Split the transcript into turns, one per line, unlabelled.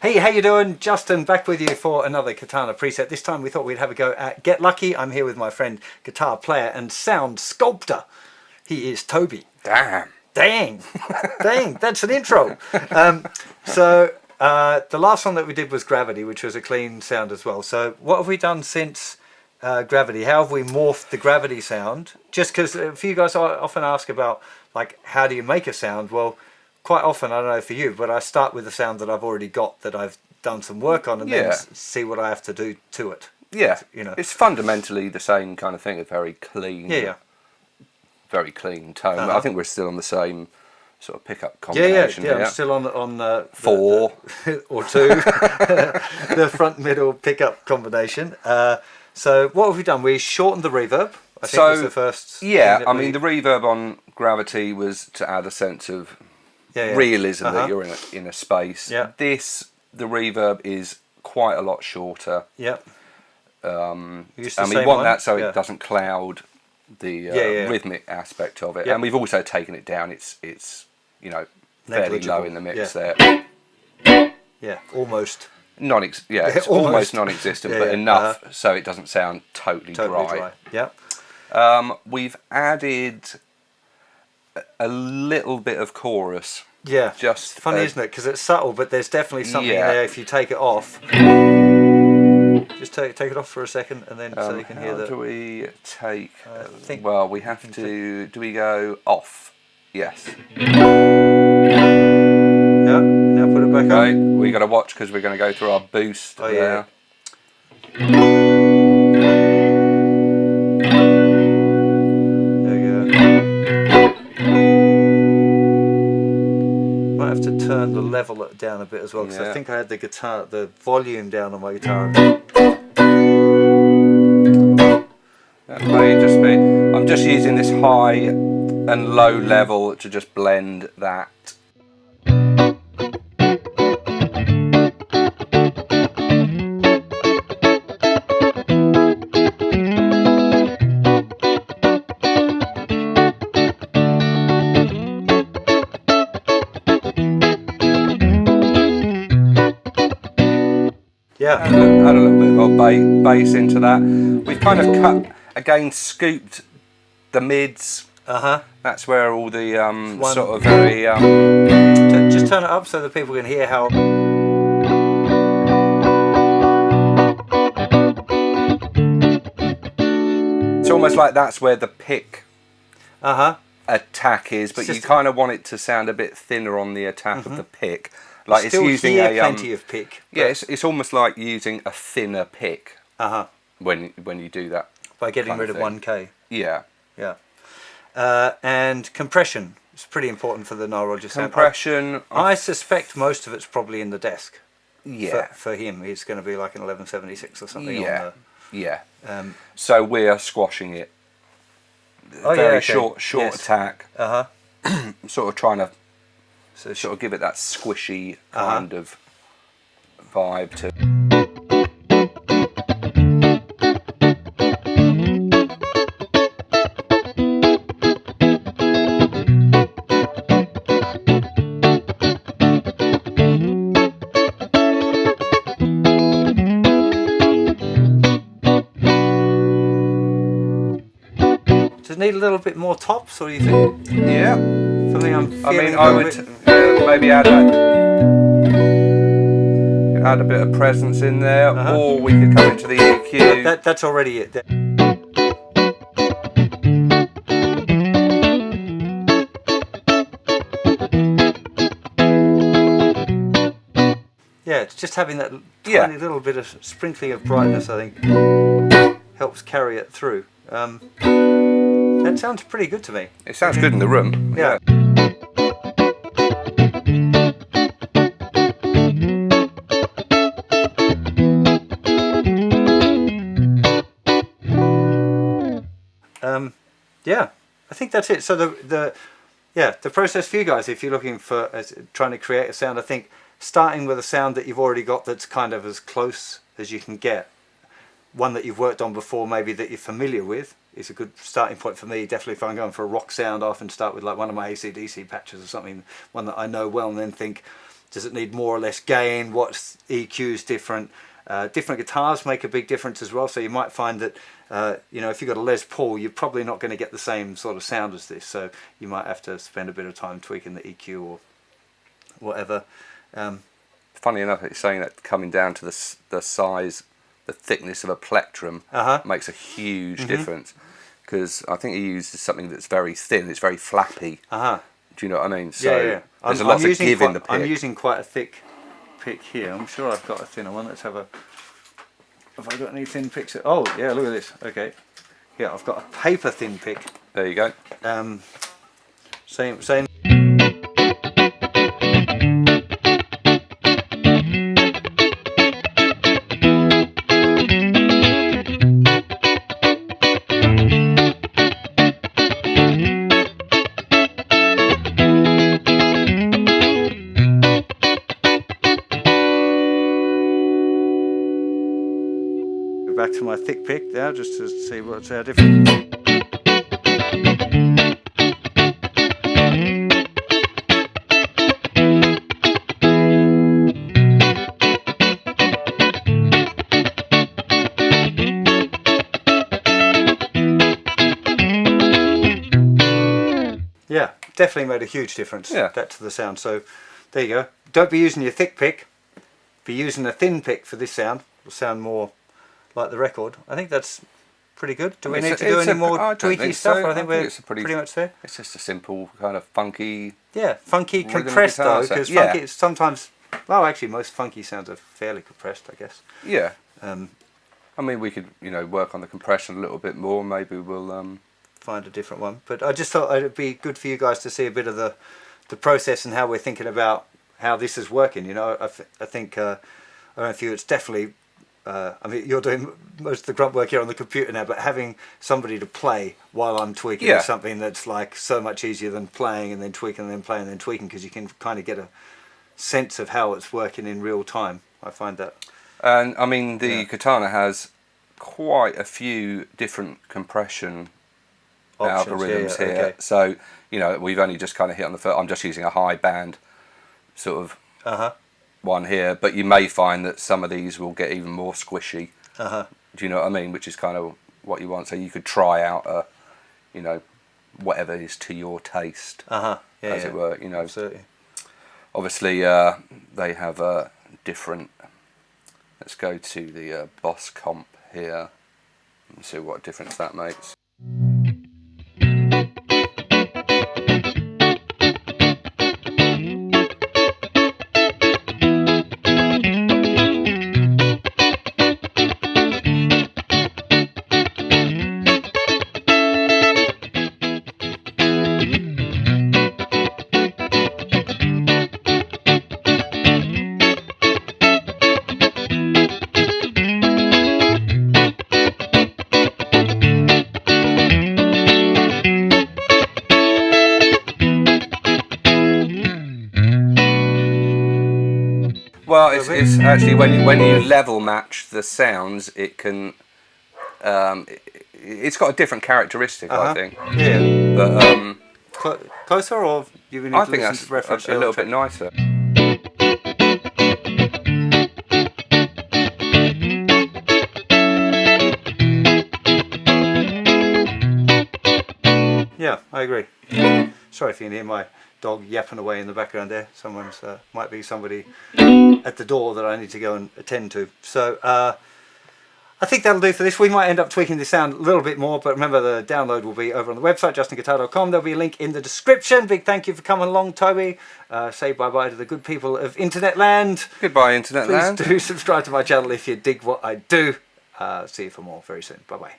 Hey, how you doing? Justin back with you for another Katana preset. This time we thought we'd have a go at Get Lucky. I'm here with my friend, guitar player and sound sculptor. He is Toby.
Damn.
Dang, that's an intro. The last one that we did was Gravity, which was a clean sound as well. So what have we done since Gravity? How have we morphed the Gravity sound? Just because a few guys often ask about, like, how do you make a sound? Well, quite often, I don't know for you, but I start with the sound that I've already got, that I've done some work on, and then see what I have to do to it.
Yeah,
you know,
it's fundamentally the same kind of thing, a very clean, very clean tone. I think we're still on the same sort of pickup combination.
Yeah. I'm still on
4
or 2, the front middle pickup combination. So what have we done? We shortened the reverb. I think was the first.
Yeah, I mean the reverb on Gravity was to add a sense of realism that you're in a space.
Yeah.
The reverb is quite a lot shorter.
Yeah.
And we want that so it doesn't cloud the rhythmic aspect of it. And we've also taken it down. It's fairly low in the mix there.
Yeah, almost.
It's almost non-existent, but enough so it doesn't sound totally dry.
Yeah.
We've added a little bit of chorus.
Yeah,
just
it's funny, isn't it? Because it's subtle, but there's definitely something there if you take it off. Just take it off for a second, and then so you can hear that.
How do we take? Well, we have to. Do we go off? Yes.
Yeah. Now put it back on.
We got to watch because we're going to go through our boost.
Oh yeah. Turn the level down a bit as well, because I think I had the volume down on my guitar.
That may just be. I'm just using this high and low level to just blend that. Add a little bit of bass into that. We've kind of scooped the mids. That's where all the sort of very.
Just turn it up so that people can hear how.
It's almost like that's where the pick attack is, but you kind of want it to sound a bit thinner on the attack of the pick. Like
it's using plenty of pick.
Yeah, it's almost like using a thinner pick. When you do that.
By getting rid of 1K.
Yeah.
Yeah. And compression is pretty important for the Nile Rodgers sound.
Compression.
I suspect most of it's probably in the desk.
Yeah.
For him, it's going to be like an 1176 or something.
Yeah. So we're squashing it. Very short attack. Sort of trying to. So sort of give it that squishy kind of vibe to.
Does it need a little bit more tops, or do you think?
Yeah.
For me,
I would maybe add a bit of presence in there, or we could come into the EQ.
That's already it. Yeah, it's just having that tiny little bit of sprinkling of brightness, I think, helps carry it through. That sounds pretty good to me.
It sounds good in the room.
Yeah. I think that's it. So the process for you guys, if you're looking for trying to create a sound, I think starting with a sound that you've already got that's kind of as close as you can get, one that you've worked on before, maybe that you're familiar with, is a good starting point for me. Definitely if I'm going for a rock sound, I often start with like one of my AC/DC patches or something, one that I know well, and then think, Does it need more or less gain? What's EQs different? Different guitars make a big difference as well. So you might find that, if you've got a Les Paul, you're probably not going to get the same sort of sound as this. So you might have to spend a bit of time tweaking the EQ or whatever.
Funny enough, it's saying that coming down to the size, the thickness of a plectrum makes a huge difference. Because I think he uses something that's very thin, it's very flappy. Do you know what I mean? So there's a lot of give in the pick.
I'm using quite a thick pick here. I'm sure I've got a thinner one. Let's have a... Have I got any thin picks? Oh, yeah, look at this. Okay. Yeah, I've got a paper thin pick.
There you go.
Same. Back to my thick pick now, just to see what's our difference. Yeah, definitely made a huge difference. That to the sound. So there you go. Don't be using your thick pick. Be using a thin pick for this sound. It'll sound more like the record. I think that's pretty good. Do we need to do any more tweaky stuff? I think we're pretty much there.
It's just a simple kind of funky...
Yeah, funky compressed though, because funky is sometimes... Well, actually, most funky sounds are fairly compressed, I guess.
Yeah. I mean, we could, work on the compression a little bit more. Maybe we'll...
find a different one. But I just thought it'd be good for you guys to see a bit of the process and how we're thinking about how this is working. I think, I don't know, it's definitely... I mean, you're doing most of the grunt work here on the computer now, but having somebody to play while I'm tweaking is something that's like so much easier than playing and then tweaking and then playing and then tweaking, because you can kind of get a sense of how it's working in real time. I find that.
And I mean, the Katana has quite a few different compression algorithms here. Okay. So, we've only just kind of hit on the first. I'm just using a high band sort of one here, but you may find that some of these will get even more squishy. Do you know what I mean? Which is kind of what you want. So you could try out whatever is to your taste, as it were.
Absolutely.
Obviously, they have a different. Let's go to the Boss comp here and see what difference that makes. Well, it's actually when you level match the sounds, it can. It's got a different characteristic, I think.
Yeah. But closer, or you need
I
to
think
listen
that's
to reference
a little bit nicer.
Yeah, I agree. Sorry if you can hear my dog yapping away in the background there. Someone's might be somebody at the door that I need to go and attend to. So I think that'll do for this. We might end up tweaking the sound a little bit more, but remember the download will be over on the website, JustinGuitar.com. There'll be a link in the description. Big thank you for coming along, Toby. Say bye-bye to the good people of Internet Land.
Goodbye, Internet Land.
Please do subscribe to my channel if you dig what I do. See you for more very soon. Bye-bye.